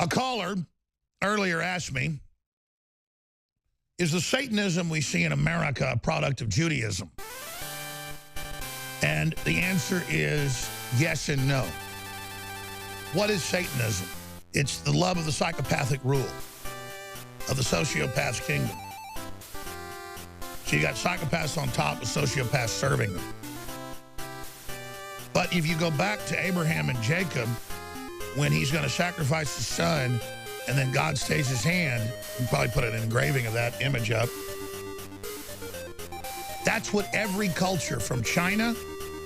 A caller earlier asked me, is the Satanism we see in America a product of Judaism? And the answer is yes and no. What is Satanism? It's the love of the psychopathic rule, of the sociopath's kingdom. So you got psychopaths on top with sociopaths serving them. But if you go back to Abraham and Jacob, when he's going to sacrifice his son, and then God stays his hand, you can probably put an engraving of that image up. That's what every culture from China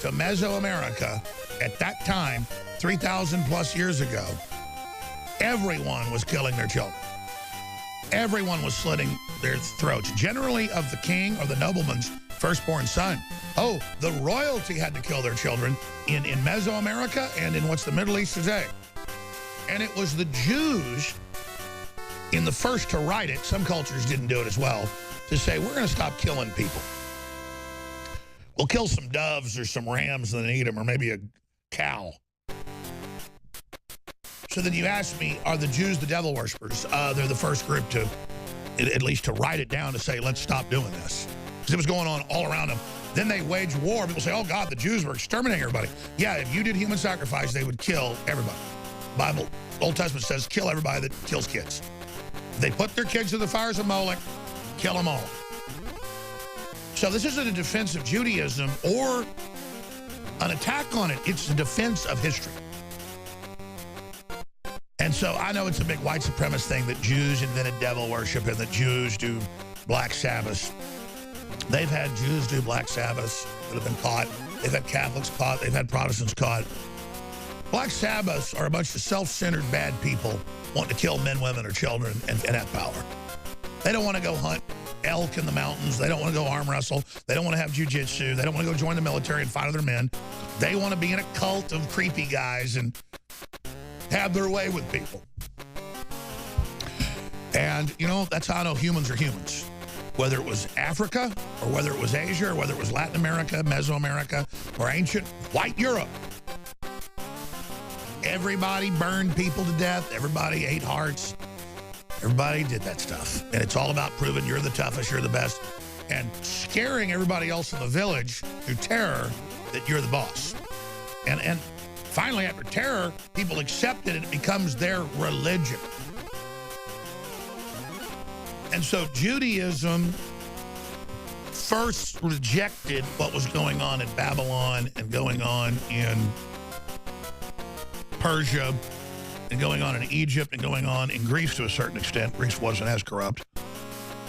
to Mesoamerica at that time, 3,000 plus years ago, everyone was killing their children. Everyone was slitting their throats, generally of the king or the nobleman's firstborn son. Oh, the royalty had to kill their children in Mesoamerica and in what's the Middle East today. And it was the Jews in the first to write it, some cultures didn't do it as well, to say, we're going to stop killing people. We'll kill some doves or some rams and then eat them, or maybe a cow. So then you ask me, are the Jews the devil worshippers? They're the first group to, at least to write it down to say, let's stop doing this. Because it was going on all around them. Then they wage war. People say, oh, God, the Jews were exterminating everybody. Yeah, if you did human sacrifice, they would kill everybody. Bible, Old Testament says, kill everybody that kills kids. If they put their kids to the fires of Moloch, kill them all. So this isn't a defense of Judaism or an attack on it. It's a defense of history. And so I know it's a big white supremacist thing that Jews invented devil worship and that Jews do Black Sabbaths. They've had Jews do Black Sabbaths that have been caught. They've had Catholics caught. They've had Protestants caught. Black Sabbaths are a bunch of self-centered bad people wanting to kill men, women, or children and have power. They don't want to go hunt elk in the mountains. They don't want to go arm wrestle. They don't want to have jujitsu. They don't want to go join the military and fight other men. They want to be in a cult of creepy guys and have their way with people. And, you know, that's how I know humans are humans. Whether it was Africa, or whether it was Asia, or whether it was Latin America, Mesoamerica, or ancient white Europe. Everybody burned people to death. Everybody ate hearts. Everybody did that stuff. And it's all about proving you're the toughest, you're the best, and scaring everybody else in the village through terror that you're the boss. And finally, after terror, people accept it and it becomes their religion. And so Judaism first rejected what was going on in Babylon and going on in Persia and going on in Egypt and going on in Greece to a certain extent. Greece wasn't as corrupt.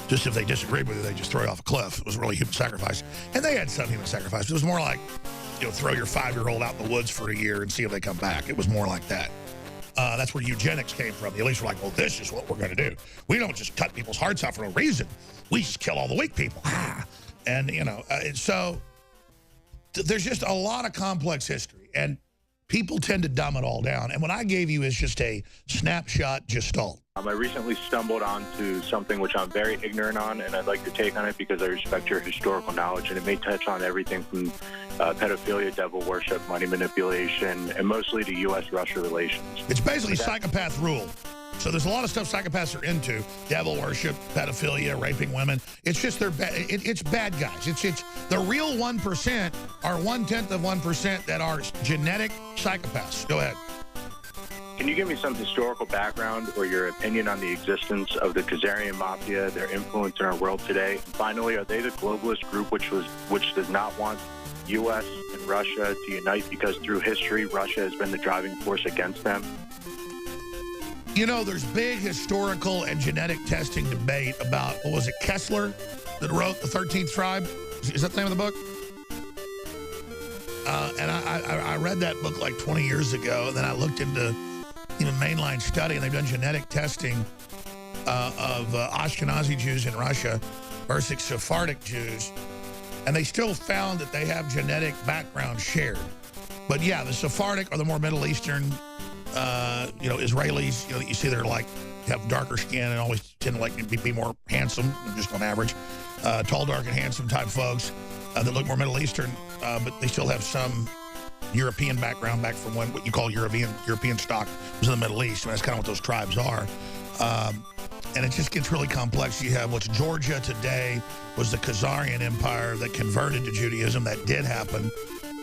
Just if they disagreed with you, they just throw you off a cliff. It was really human sacrifice. And they had some human sacrifice. It was more like, you know, throw your 5-year-old out in the woods for a year and see if they come back. It was more like that. That's where eugenics came from. The elites were like, well, this is what we're going to do. We don't just cut people's hearts out for no reason. We just kill all the weak people. And, you know, so there's just a lot of complex history. And people tend to dumb it all down. And what I gave you is just a snapshot gestalt. I recently stumbled onto something which I'm very ignorant on, and I'd like to take on it because I respect your historical knowledge, and it may touch on everything from pedophilia, devil worship, money manipulation, and mostly to U.S.-Russia relations. It's basically psychopath rule. So there's a lot of stuff psychopaths are into: devil worship, pedophilia, raping women. It's just it's bad guys. It's the real 1% are 1/10 of 1% that are genetic psychopaths. Go ahead. Can you give me some historical background or your opinion on the existence of the Khazarian Mafia, their influence in our world today? And finally, are they the globalist group which does not want U.S. and Russia to unite because through history, Russia has been the driving force against them? You know, there's big historical and genetic testing debate about, what was it, Kessler that wrote The 13th Tribe? Is that the name of the book? And I read that book like 20 years ago, and then I looked into even mainline study, and they've done genetic testing of Ashkenazi Jews in Russia versus Sephardic Jews, and they still found that they have genetic background shared. But yeah, the Sephardic are the more Middle Eastern, you know, Israelis, you know, you see they're like, have darker skin and always tend to like be more handsome, just on average. Tall, dark, and handsome type folks that look more Middle Eastern, but they still have some European background, back from when what you call European stock was in the Middle East. I mean, that's kind of what those tribes are. And it just gets really complex. You have what's Georgia today was the Khazarian Empire that converted to Judaism. That did happen.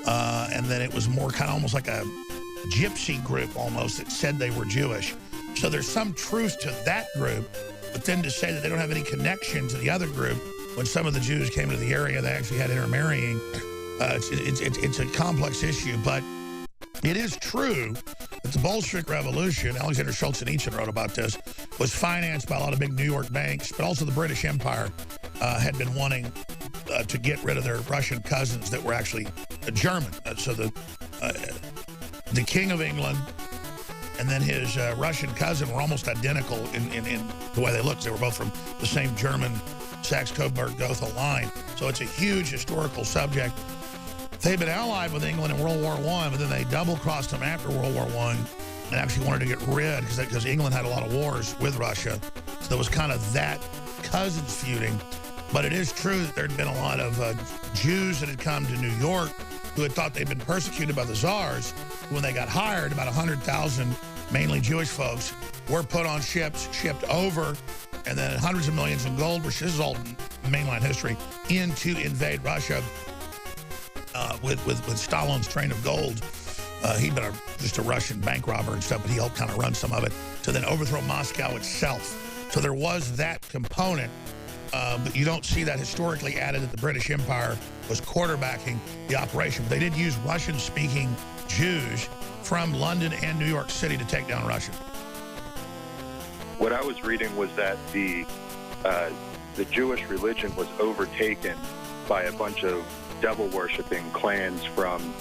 And then it was more kind of almost like a gypsy group almost that said they were Jewish. So there's some truth to that group, but then to say that they don't have any connection to the other group, when some of the Jews came to the area, they actually had intermarrying. It's a complex issue, but it is true that the Bolshevik Revolution, Alexander Solzhenitsyn wrote about this, was financed by a lot of big New York banks, but also the British Empire had been wanting to get rid of their Russian cousins that were actually German. So the King of England and then his Russian cousin were almost identical in the way they looked. They were both from the same German Saxe-Coburg-Gotha line. So it's a huge historical subject. They'd been allied with England in World War I, but then they double-crossed them after World War I and actually wanted to get rid, because England had a lot of wars with Russia. So there was kind of that cousins feuding. But it is true that there had been a lot of Jews that had come to New York who had thought they'd been persecuted by the czars. When they got hired, about 100,000, mainly Jewish folks, were put on ships, shipped over, and then hundreds of millions in gold, which this is all mainline history, in to invade Russia with Stalin's train of gold. He'd been just a Russian bank robber and stuff, but he helped kind of run some of it to then overthrow Moscow itself. So there was that component, but you don't see that historically added that the British Empire was quarterbacking the operation. But they did use Russian-speaking Jews from London and New York City to take down Russia. What I was reading was that the Jewish religion was overtaken by a bunch of devil-worshipping clans from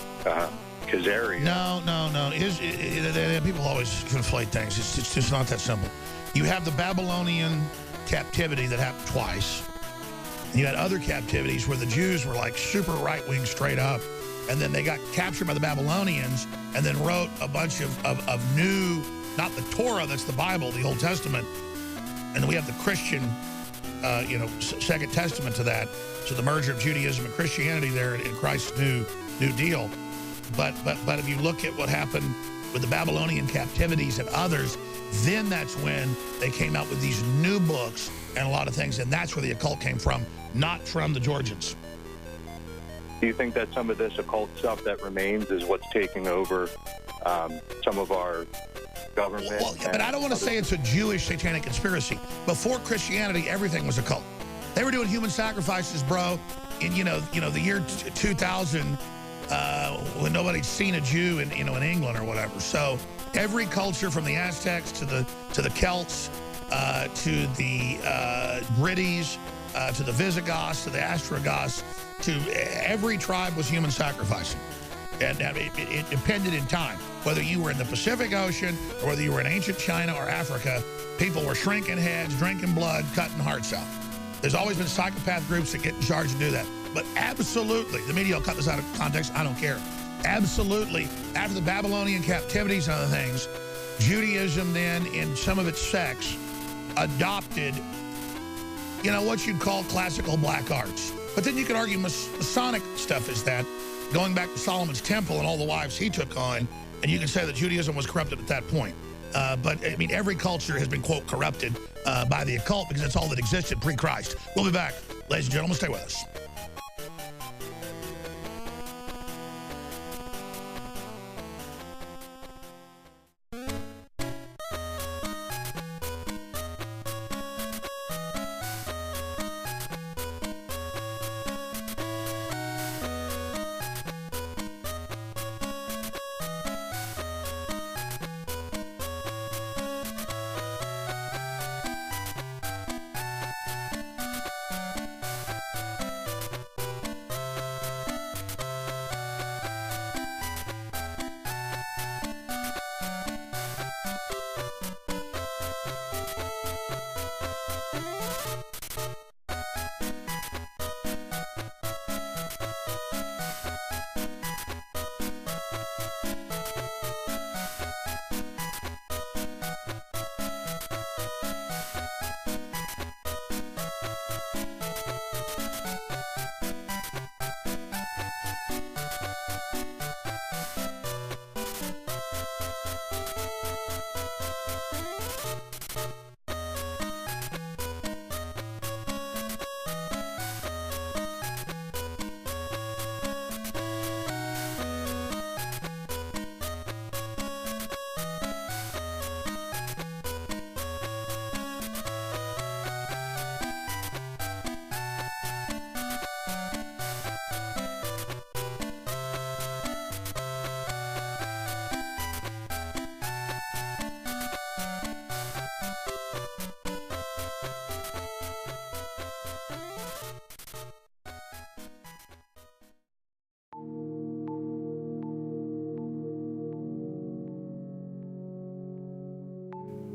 Khazaria. No. People always conflate things. It's just not that simple. You have the Babylonian captivity that happened twice. And you had other captivities where the Jews were like super right-wing straight up, and then they got captured by the Babylonians and then wrote a bunch of new, not the Torah, that's the Bible, the Old Testament, and then we have the Christian, Second Testament to that. So the merger of Judaism and Christianity there in Christ's New Deal. But if you look at what happened with the Babylonian captivities and others, then that's when they came out with these new books and a lot of things, and that's where the occult came from, not from the Georgians. Do you think that some of this occult stuff that remains is what's taking over some of our government? Well, yeah, but I don't want to say it's a Jewish satanic conspiracy. Before Christianity, everything was occult. They were doing human sacrifices, bro, in the year 2000 when nobody'd seen a Jew in England or whatever. So every culture, from the Aztecs to the Celts to the British to the Visigoths to the Ostrogoths, to every tribe was human sacrificing. And it depended in time. Whether you were in the Pacific Ocean or whether you were in ancient China or Africa, people were shrinking heads, drinking blood, cutting hearts out. There's always been psychopath groups that get in charge to do that. But absolutely, the media will cut this out of context, I don't care. Absolutely, after the Babylonian captivities and other things, Judaism then, in some of its sects, adopted, what you'd call classical black arts. But then you could argue Masonic stuff is that, going back to Solomon's temple and all the wives he took on, and you can say that Judaism was corrupted at that point. But, I mean, every culture has been, quote, corrupted by the occult because that's all that existed pre-Christ. We'll be back. Ladies and gentlemen, stay with us.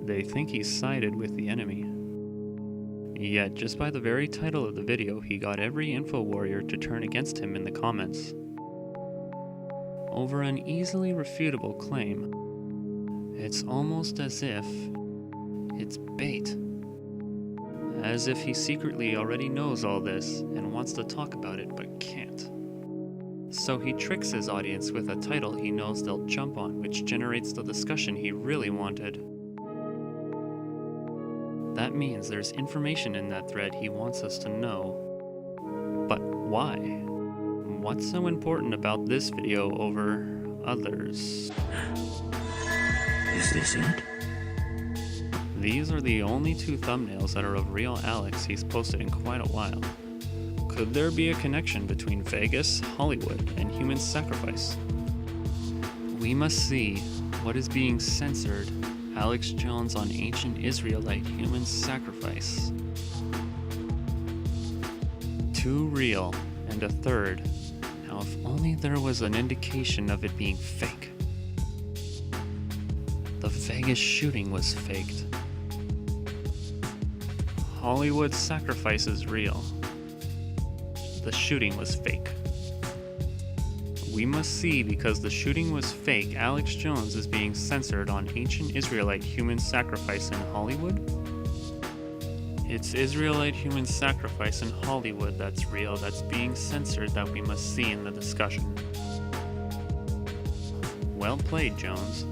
They think he's sided with the enemy. Yet, just by the very title of the video, he got every InfoWarrior to turn against him in the comments. Over an easily refutable claim, it's almost as if it's bait. As if he secretly already knows all this and wants to talk about it but can't. So he tricks his audience with a title he knows they'll jump on, which generates the discussion he really wanted. That means there's information in that thread he wants us to know. But why? What's so important about this video over others? Is this it? These are the only two thumbnails that are of real Alex he's posted in quite a while. Could there be a connection between Vegas, Hollywood, and human sacrifice? We must see what is being censored. Alex Jones on ancient Israelite human sacrifice. Two real, and a third. Now if only there was an indication of it being fake. The Vegas shooting was faked. Hollywood sacrifice is real. The shooting was fake. We must see because the shooting was fake, Alex Jones is being censored on ancient Israelite human sacrifice in Hollywood? It's Israelite human sacrifice in Hollywood that's real, that's being censored, that we must see in the discussion. Well played, Jones.